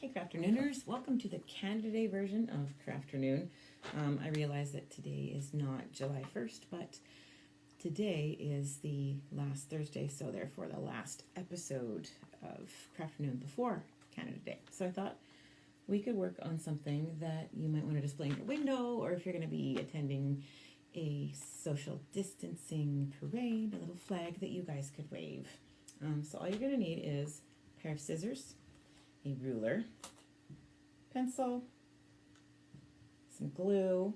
Hey Crafternooners, welcome to the Canada Day version of Crafternoon. I realize that today is not July 1st, but today is the last Thursday, so therefore the last episode of Crafternoon before Canada Day. So I thought we could work on something that you might want to display in your window, or if you're going to be attending a social distancing parade, a little flag that you guys could wave. So all you're going to need is a pair of scissors, a ruler, pencil, some glue,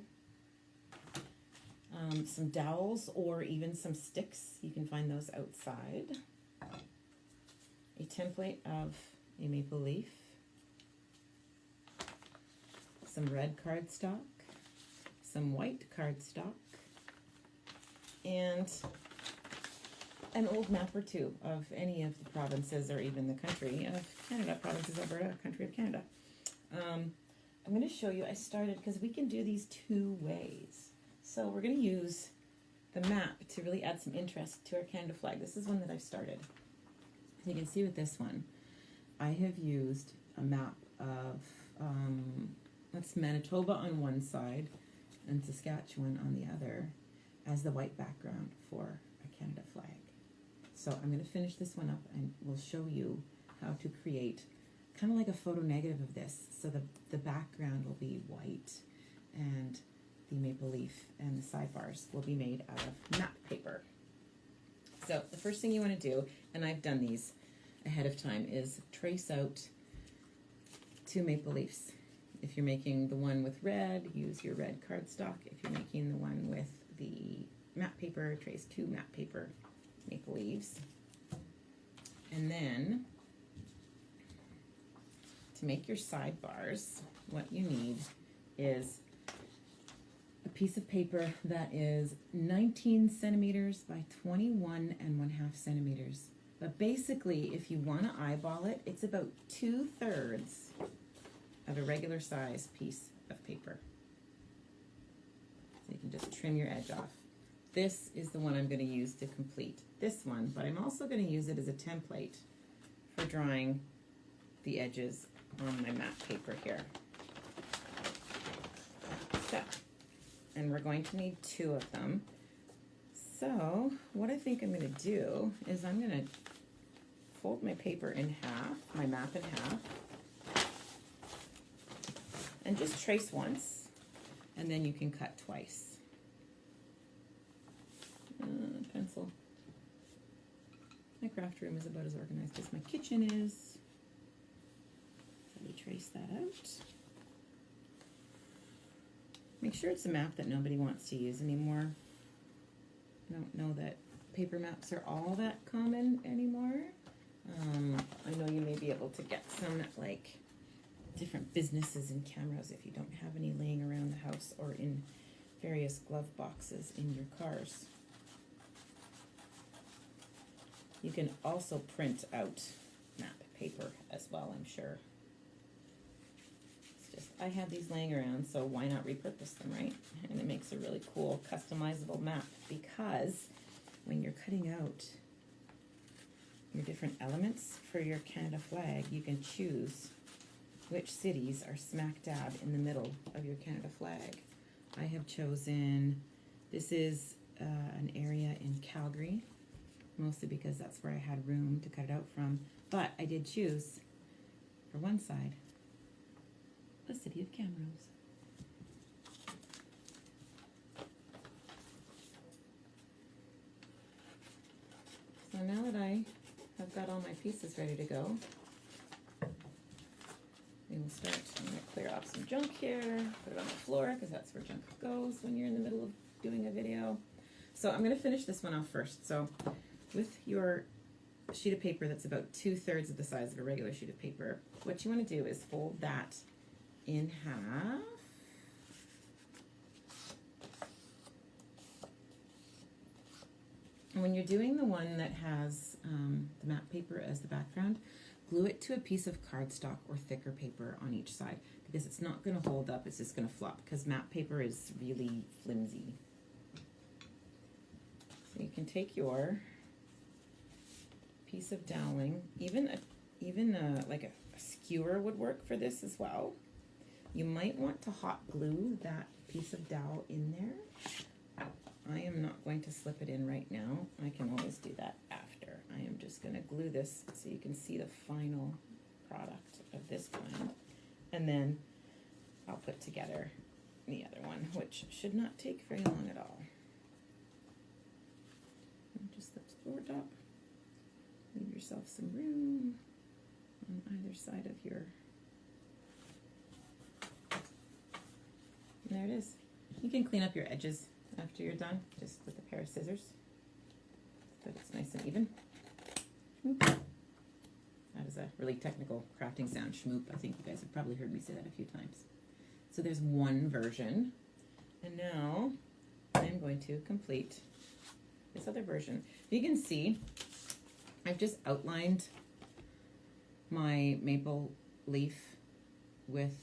some dowels or even some sticks. You can find those outside. A template of a maple leaf, some red cardstock, some white cardstock, and an old map or two of any of the provinces or even the country of Canada, provinces, Alberta, country of Canada. I'm going to show you, I started, because we can do these two ways. So we're going to use the map to really add some interest to our Canada flag. This is one that I've started. You can see with this one, I have used a map of, that's Manitoba on one side and Saskatchewan on the other as the white background for a Canada flag. So I'm going to finish this one up and we'll show you how to create kind of like a photo negative of this. So the background will be white and the maple leaf and the sidebars will be made out of map paper. So the first thing you want to do, and I've done these ahead of time, is trace out two maple leaves. If you're making the one with red, use your red cardstock. If you're making the one with the map paper, trace two map paper maple leaves. And then to make your sidebars, what you need is a piece of paper that is 19 centimeters by 21 1/2 centimeters. But basically, if you want to eyeball it, it's about 2/3 of a regular size piece of paper. So you can just trim your edge off. This is the one I'm going to use to complete this one, but I'm also going to use it as a template for drawing the edges on my map paper here. So, and we're going to need two of them. So what I think I'm going to do is I'm going to fold my paper in half, my map in half, and just trace once, and then you can cut twice. Pencil. My craft room is about as organized as my kitchen is. So we trace that out. Make sure it's a map that nobody wants to use anymore. I don't know that paper maps are all that common anymore. I know you may be able to get some at like different businesses and cameras if you don't have any laying around the house or in various glove boxes in your cars. You can also print out map paper as well, I'm sure. It's just, I have these laying around, so why not repurpose them, right? And it makes a really cool customizable map, because when you're cutting out your different elements for your Canada flag, you can choose which cities are smack dab in the middle of your Canada flag. I have chosen, this is an area in Calgary, mostly because that's where I had room to cut it out from, but I did choose, for one side, the city of Camrose. So now that I have got all my pieces ready to go, we will start. I'm going to clear off some junk here, put it on the floor, because that's where junk goes when you're in the middle of doing a video. So I'm going to finish this one off first. So with your sheet of paper that's about 2/3 of the size of a regular sheet of paper, what you want to do is fold that in half. And when you're doing the one that has the map paper as the background, glue it to a piece of cardstock or thicker paper on each side, because it's not going to hold up, it's just going to flop, because map paper is really flimsy. So you can take your piece of doweling, even even like a skewer would work for this as well. You might want to hot glue that piece of dowel in there. I am not going to slip it in right now. I can always do that after. I am just going to glue this so you can see the final product of this kind. And then I'll put together the other one, which should not take very long at all. And just lift the lower top. Leave yourself some room on either side of your... And there it is. You can clean up your edges after you're done, just with a pair of scissors, so that it's nice and even. Shmoop. That is a really technical crafting sound, shmoop. I think you guys have probably heard me say that a few times. So there's one version, and now I'm going to complete this other version. You can see I've just outlined my maple leaf with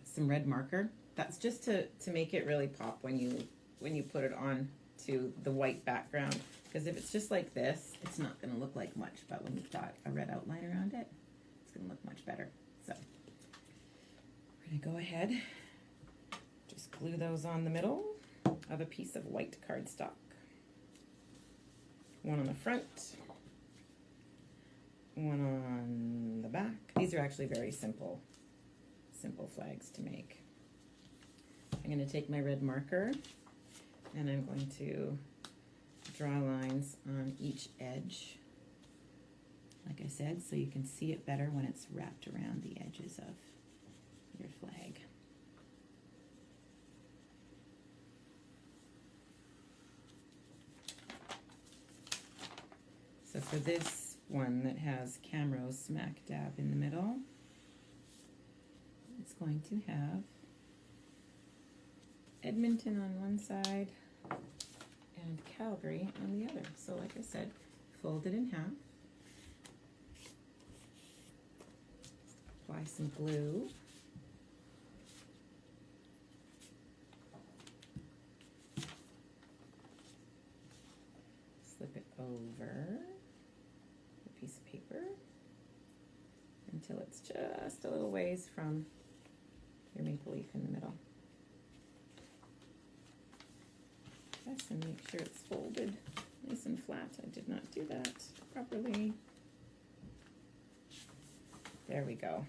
some red marker. That's just to make it really pop when you put it on to the white background, because if it's just like this, it's not going to look like much, but when we've got a red outline around it, it's going to look much better. So we're going to go ahead, just glue those on the middle of a piece of white cardstock. One on the front, one on the back. These are actually very simple flags to make. I'm going to take my red marker and I'm going to draw lines on each edge, like I said, so you can see it better when it's wrapped around the edges of your flag. So for this one that has Camrose smack dab in the middle, it's going to have Edmonton on one side and Calgary on the other. So like I said, fold it in half, apply some glue, slip it over a piece of paper until it's just a little ways from your maple leaf in the middle. Yes, and make sure it's folded nice and flat. I did not do that properly. There we go.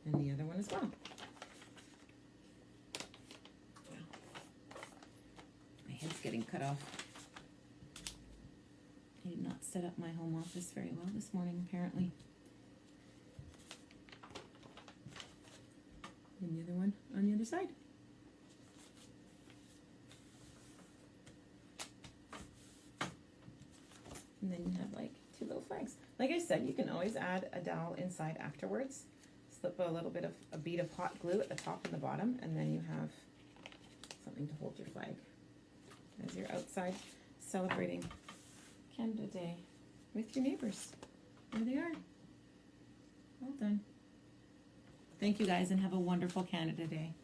And the other one as well. My head's getting cut off. I did not set up my home office very well this morning, apparently. And the other one on the other side. And then you have like two little flags. Like I said, you can always add a dowel inside afterwards. Slip a little bit of a bead of hot glue at the top and the bottom, and then you have something to hold your flag as you're outside celebrating Canada Day with your neighbors. There they are. Well done. Thank you guys, and have a wonderful Canada Day.